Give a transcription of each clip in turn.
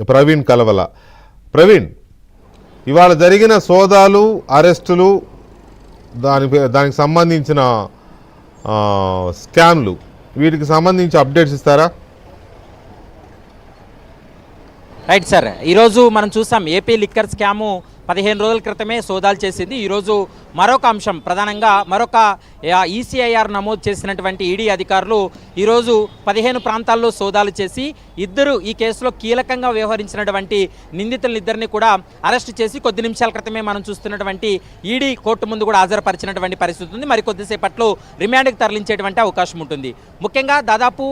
ప్రవీణ్ కలవల. ప్రవీణ్, ఇవాళ జరిగిన సోదాలు, అరెస్టులు, దానికి సంబంధించిన స్కామ్లు, వీటికి సంబంధించి అప్డేట్స్ ఇస్తారా? రైట్ సార్, ఈరోజు మనం చూసాం ఏపీ లిక్కర్ స్కాము 15 రోజుల క్రితమే సోదాలు చేసింది. ఈరోజు మరొక అంశం, ప్రధానంగా మరొక ఈసీఐఆర్ నమోదు చేసినటువంటి ఈడీ అధికారులు ఈరోజు 15 ప్రాంతాల్లో సోదాలు చేసి ఈ కేసులో కీలకంగా వ్యవహరించినటువంటి నిందితులిద్దరిని కూడా అరెస్ట్ చేసి కొద్ది నిమిషాల క్రితమే మనం చూస్తున్నటువంటి ఈడీ కోర్టు ముందు కూడా హాజరుపరిచినటువంటి పరిస్థితి ఉంది. మరి కొద్దిసేపట్లో రిమాండ్కి తరలించేటువంటి అవకాశం ఉంటుంది. ముఖ్యంగా దాదాపు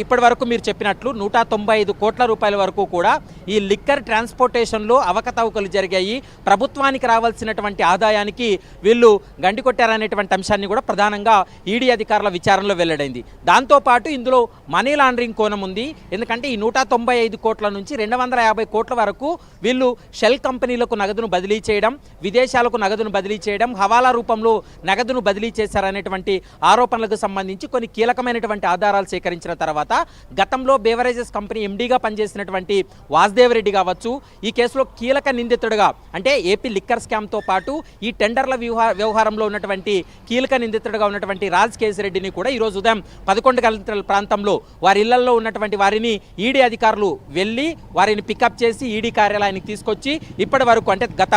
ఇప్పటి వరకు మీరు చెప్పినట్లు 195 కోట్ల రూపాయల వరకు కూడా ఈ లిక్కర్ ట్రాన్స్పోర్టేషన్లో అవకతవకలు జరిగాయి. ప్రభుత్వానికి రావాల్సినటువంటి ఆదాయానికి వీళ్ళు గండి కొట్టారనేటువంటి అంశాన్ని కూడా ప్రధానంగా ఈడీ అధికారుల విచారణలో వెల్లడైంది. దాంతోపాటు ఇందులో మనీ లాండరింగ్ కోణం ఉంది. ఎందుకంటే ఈ 195 కోట్ల నుంచి 250 కోట్ల వరకు వీళ్ళు షెల్ కంపెనీలకు నగదును బదిలీ చేయడం, విదేశాలకు నగదును బదిలీ చేయడం, హవాలా రూపంలో నగదును బదిలీ చేశారనేటువంటి ఆరోపణలకు సంబంధించి కొన్ని కీలకమైనటువంటి ఆధారాలు సేకరించిన తర్వాత గతంలో బేవరేజెస్ కంపెనీ ఎండీగా పనిచేసినటువంటి వాసుదేవ్ రెడ్డి కావచ్చు, ఈ కేసులో కీలక నిందితుడుగా అంటే ఏపీ లిక్కర్ స్కామ్తో పాటు ఈ టెండర్ల వ్యవహారంలో ఉన్నటువంటి కీలక నిందితుడుగా ఉన్నటువంటి రాజ్ కేసిరెడ్డిని కూడా ఈరోజు ఉదయం 11 గంటల ప్రాంతంలో వారి ఇళ్లలో ఉన్నటువంటి వారిని ఈడీ అధికారులు వెళ్ళి వారిని పికప్ చేసి ఈడీ కార్యాలయానికి తీసుకొచ్చి ఇప్పటి వరకు అంటే గత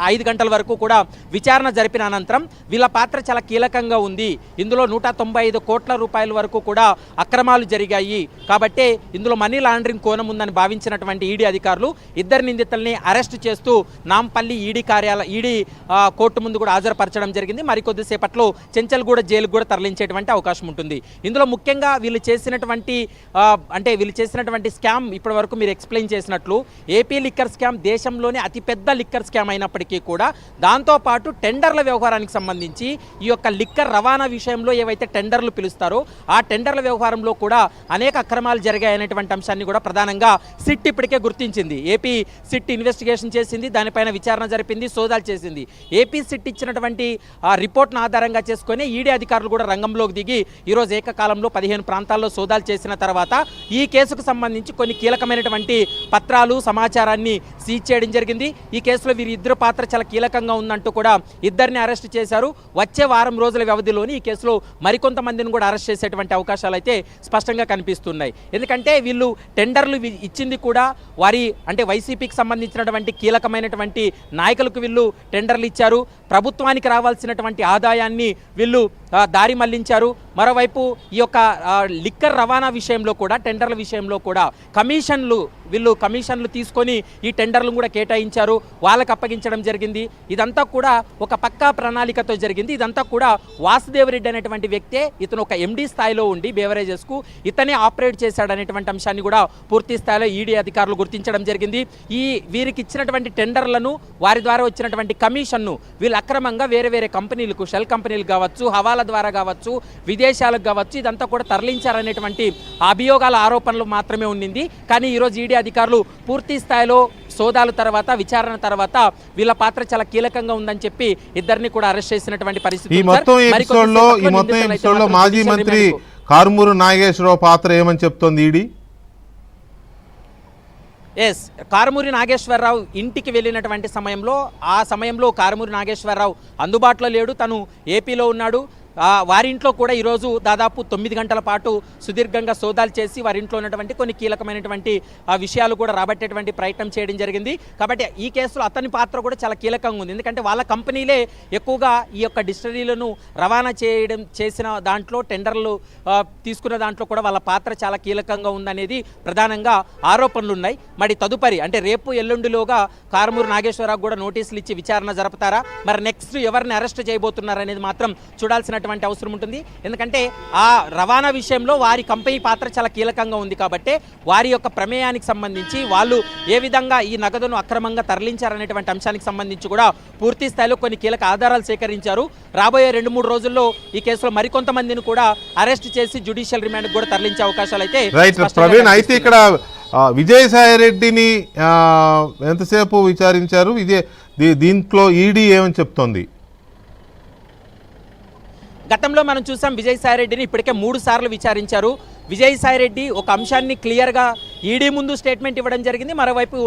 5 గంటల వరకు కూడా విచారణ జరిపిన అనంతరం వీళ్ళ పాత్ర చాలా కీలకంగా ఉంది, ఇందులో 195 కోట్ల రూపాయల వరకు కూడా అక్రమాలు జరిగాయి కాబట్టి ఇందులో మనీ లాండరింగ్ కోణం ఉందని భావించినటువంటి ఈడీ అధికారులు ఇద్దరు నిందితుల్ని అరెస్ట్ చేస్తూ నాంపల్లి ఈడీ కోర్టు ముందు కూడా హాజరుపరచడం జరిగింది. మరికొద్దిసేపట్లో చెంచల్గూడ జైలుకు కూడా తరలించేటువంటి అవకాశం ఉంటుంది. ఇందులో ముఖ్యంగా వీళ్ళు చేసినటువంటి స్కామ్ ఇప్పటి వరకు మీరు ఎక్స్ప్లెయిన్ చేసినట్లు ఏపీ లిక్కర్ స్కామ్ దేశంలోనే అతిపెద్ద లిక్కర్ స్కామ్ అయినప్పటికీ కూడా దాంతోపాటు టెండర్ల వ్యవహారానికి సంబంధించి ఈ యొక్క లిక్కర్ రవాణా విషయంలో ఏవైతే టెండర్లు పిలుస్తారో ఆ టెండర్ల వ్యవహారంలో కూడా అనేక అక్రమాలు జరిగాయనేటువంటి అంశాన్ని కూడా ప్రధానంగా సిట్ ఇప్పటికే గుర్తించింది. ఏపీ సిట్ ఇన్వెస్టిగేషన్ చేసింది, దానిపైన విచారణ జరిపింది, సోదాలు చేసింది. ఏపీ సిట్ ఇచ్చినటువంటి రిపోర్ట్ను ఆధారంగా చేసుకుని ఈడీ అధికారులు కూడా రంగంలోకి దిగి ఈరోజు ఏకకాలంలో 15 ప్రాంతాల్లో సోదాలు చేసిన తర్వాత ఈ కేసుకు సంబంధించి కొన్ని కీలకమైనటువంటి పత్రాలు, సమాచారాన్ని సీజ్ చేయడం జరిగింది. ఈ కేసులో వీరిద్దరు పాత్ర చాలా కీలకంగా ఉందంటూ కూడా ఇద్దరిని అరెస్ట్ చేశారు. వచ్చే వారం రోజుల వ్యవధిలోని ఈ కేసులో మరికొంతమందిని కూడా అరెస్ట్ చేసేటువంటి అవకాశాలు అయితే స్పష్టంగా కనిపిస్తున్నాయి. ఎందుకంటే వీళ్ళు టెండర్లు ఇచ్చింది కూడా వారి అంటే వైసీపీకి సంబంధించినటువంటి కీలకమైనటువంటి నాయకులకు వీళ్ళు టెండర్లు ఇచ్చారు, ప్రభుత్వానికి రావాల్సినటువంటి ఆదాయాన్ని వీళ్ళు దారి మళ్లించారు. మరోవైపు ఈ యొక్క లిక్కర్ రవాణా విషయంలో కూడా టెండర్ల విషయంలో కూడా వీళ్ళు కమిషన్లు తీసుకొని ఈ టెండర్లను కూడా కేటాయించారు, వాళ్ళకు అప్పగించడం జరిగింది. ఇదంతా కూడా ఒక పక్కా ప్రణాళికతో జరిగింది. ఇదంతా కూడా వాసుదేవ్ రెడ్డి అనేటువంటి వ్యక్తే, ఇతను ఒక ఎండీ స్థాయిలో ఉండి బేవరేజెస్కు ఇతనే ఆపరేట్ చేశాడనేటువంటి అంశాన్ని కూడా పూర్తి స్థాయిలో ఈడీ అధికారులు గుర్తించడం జరిగింది. వీరికి ఇచ్చినటువంటి టెండర్లను, వారి ద్వారా వచ్చినటువంటి కమిషన్ను వీళ్ళు అక్రమంగా వేరే వేరే కంపెనీలకు, షెల్ కంపెనీలు కావచ్చు, హవాలా ద్వారా కావచ్చు, విదేశాలకు కావచ్చు, ఇదంతా కూడా తరలించారనేటువంటి అభియోగాల ఆరోపణలు మాత్రమే ఉండింది. కానీ ఈరోజు ఈడీ అధికారులు పూర్తి స్థాయిలో సోదాల తర్వాత, విచారణ తర్వాత వీళ్ళ పాత్ర చాలా కీలకంగా ఉందని చెప్పి ఇద్దరిని కూడా అరెస్ట్ చేసినటువంటి పరిస్థితి. ఈ మొత్తం ఎపిసోడ్లో మాజీ మంత్రి కారుమూరి నాగేశ్వరరావు పాత్ర ఏమని చెప్తోంది ఈడీ? కారుమూరి నాగేశ్వరరావు ఇంటికి వెళ్ళినటువంటి ఆ సమయంలో కారుమూరి నాగేశ్వరరావు అందుబాటులో లేడు, తను ఏపీలో ఉన్నాడు. వారింట్లో కూడా ఈరోజు దాదాపు 9 గంటల పాటు సుదీర్ఘంగా సోదాలు చేసి వారింట్లో ఉన్నటువంటి కొన్ని కీలకమైనటువంటి విషయాలు కూడా రాబట్టేటువంటి ప్రయత్నం చేయడం జరిగింది. కాబట్టి ఈ కేసులో అతని పాత్ర కూడా చాలా కీలకంగా ఉంది. ఎందుకంటే వాళ్ళ కంపెనీలే ఎక్కువగా ఈ యొక్క డిస్టిలరీలను రవాణా చేసిన దాంట్లో, టెండర్లు తీసుకున్న దాంట్లో కూడా వాళ్ళ పాత్ర చాలా కీలకంగా ఉందనేది ప్రధానంగా ఆరోపణలు ఉన్నాయి. మరి తదుపరి అంటే రేపు ఎల్లుండిలోగా కారుమూరి నాగేశ్వరరావు కూడా నోటీసులు ఇచ్చి విచారణ జరుపుతారా, మరి నెక్స్ట్ ఎవరిని అరెస్ట్ చేయబోతున్నారు అనేది మాత్రం చూడాల్సిన అవసరం ఉంటుంది. ఎందుకంటే ఆ రవాణా విషయంలో వారి కంపెనీ పాత్ర చాలా కీలకంగా ఉంది కాబట్టి వారి యొక్క ప్రమేయానికి సంబంధించి వాళ్ళు ఏ విధంగా ఈ నగదును అక్రమంగా తరలించారనేటువంటి అంశానికి సంబంధించి కూడా పూర్తి స్థాయిలో కొన్ని కీలక ఆధారాలు సేకరించారు. రాబోయే 2-3 రోజుల్లో ఈ కేసులో మరికొంతమందిని కూడా అరెస్ట్ చేసి జ్యుడిషియల్ రిమాండ్ కూడా తరలించే అవకాశాలు అయితే అయితే ఇక్కడ విజయసాయిరెడ్డిని ఎంతసేపు విచారించారు? దీంట్లో ఈడీ ఏమని చెప్తోంది? గతంలో మనం చూసాం విజయసాయిరెడ్డిని ఇప్పటికే 3 సార్లు విచారించారు. విజయసాయిరెడ్డి ఒక అంశాన్ని క్లియర్గా ఈడీ ముందు స్టేట్మెంట్ ఇవ్వడం జరిగింది, మరోవైపు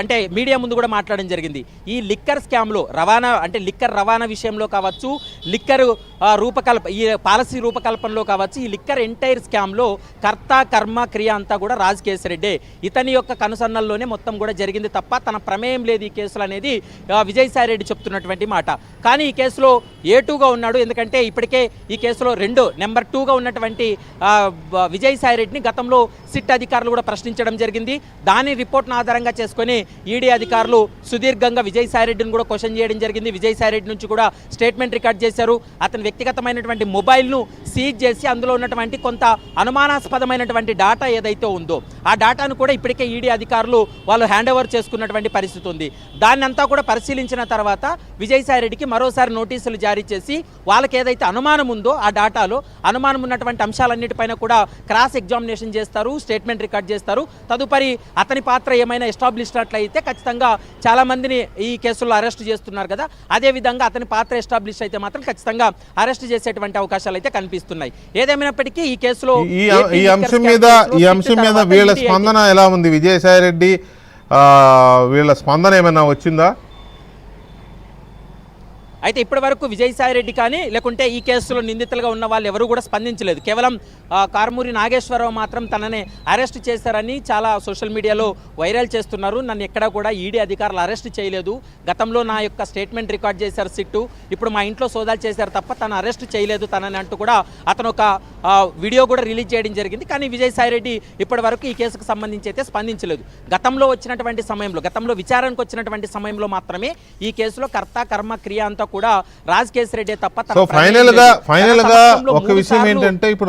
అంటే మీడియా ముందు కూడా మాట్లాడడం జరిగింది. ఈ లిక్కర్ స్కామ్లో రవాణా అంటే లిక్కర్ రవాణా విషయంలో కావచ్చు, లిక్కర్ ఈ పాలసీ రూపకల్పనలో కావచ్చు, ఈ లిక్కర్ ఎంటైర్ స్కామ్లో కర్త కర్మ క్రియ అంతా కూడా రాజకేశ్వర రెడ్డి. ఇతని యొక్క కనుసన్నల్లోనే మొత్తం కూడా జరిగింది తప్ప తన ప్రమేయం లేదు ఈ కేసులు అనేది విజయసాయి రెడ్డి చెప్తున్నటువంటి మాట. కానీ ఈ కేసులో A2గా ఉన్నాడు. ఎందుకంటే ఇప్పటికే ఈ కేసులో నెంబర్ 2గా ఉన్నటువంటి విజయసాయి రెడ్డిని గతంలో సిట్ అధికారులు కూడా ప్రశ్నించడం జరిగింది. దాని రిపోర్ట్ను ఆధారంగా చేసుకొని ఈడీ అధికారులు సుదీర్ఘంగా విజయసాయి రెడ్డిని కూడా క్వశ్చన్ చేయడం జరిగింది. విజయసాయి రెడ్డి నుంచి కూడా స్టేట్మెంట్ రికార్డ్ చేశారు. అతని వ్యక్తిగతమైనటువంటి మొబైల్ను సీజ్ చేసి అందులో ఉన్నటువంటి కొంత అనుమానాస్పదమైనటువంటి డాటా ఏదైతే ఉందో ఆ డాటాను కూడా ఇప్పటికే ఈడీ అధికారులు వాళ్ళు హ్యాండ్ ఓవర్ చేసుకున్నటువంటి పరిస్థితి ఉంది. దాన్ని అంతా కూడా పరిశీలించిన తర్వాత విజయసాయి రెడ్డికి మరోసారి నోటీసులు జారీ చేసి వాళ్ళకి ఏదైతే అనుమానం ఉందో ఆ డాటాలో అనుమానం ఉన్నటువంటి అంశాలన్నిటిపైన కూడా క్రాస్ ఎగ్జామినేషన్ చేస్తారు, స్టేట్మెంట్ రికార్డ్ చేస్తారు. తదుపరి అతని పాత్ర ఏమైనా ఎస్టాబ్లిష్ అయితే ఖచ్చితంగా చాలా మందిని ఈ కేసుల్లో అరెస్ట్ చేస్తున్నారు కదా, అదేవిధంగా అతని పాత్ర ఎస్టాబ్లిష్ అయితే మాత్రం ఖచ్చితంగా అరెస్ట్ చేసేటువంటి అవకాశాలు అయితే కనిపిస్తున్నాయి. ఏదేమైనప్పటికీ ఈ కేసులో ఈ అంశం మీద వీళ్ళ స్పందన ఎలా ఉంది? విజయసాయి రెడ్డి వీళ్ళ స్పందన ఏమైనా వచ్చిందా? అయితే ఇప్పటి వరకు విజయసాయి రెడ్డి కానీ లేకుంటే ఈ కేసులో నిందితులుగా ఉన్న వాళ్ళు ఎవరు కూడా స్పందించలేదు. కేవలం కారుమూరి నాగేశ్వరరావు మాత్రం తననే అరెస్ట్ చేశారని చాలా సోషల్ మీడియాలో వైరల్ చేస్తున్నారు. నన్ను ఎక్కడా కూడా ఈడీ అధికారులు అరెస్ట్ చేయలేదు, గతంలో నా యొక్క స్టేట్మెంట్ రికార్డ్ చేశారు సిట్టు, ఇప్పుడు మా ఇంట్లో సోదాలు చేశారు తప్ప తను అరెస్ట్ చేయలేదు తనని అంటూ కూడా అతను ఒక వీడియో కూడా రిలీజ్ చేయడం జరిగింది. కానీ విజయసాయి రెడ్డి ఇప్పటి వరకు ఈ కేసుకు సంబంధించి అయితే స్పందించలేదు. గతంలో విచారణకు వచ్చినటువంటి సమయంలో మాత్రమే ఈ కేసులో కర్త కర్మ క్రియ అంతా కూడా రాజకేశ్వర రెడ్డి తప్ప ఫైనల్ గా ఒక విషయం ఏంటంటే ఇప్పుడు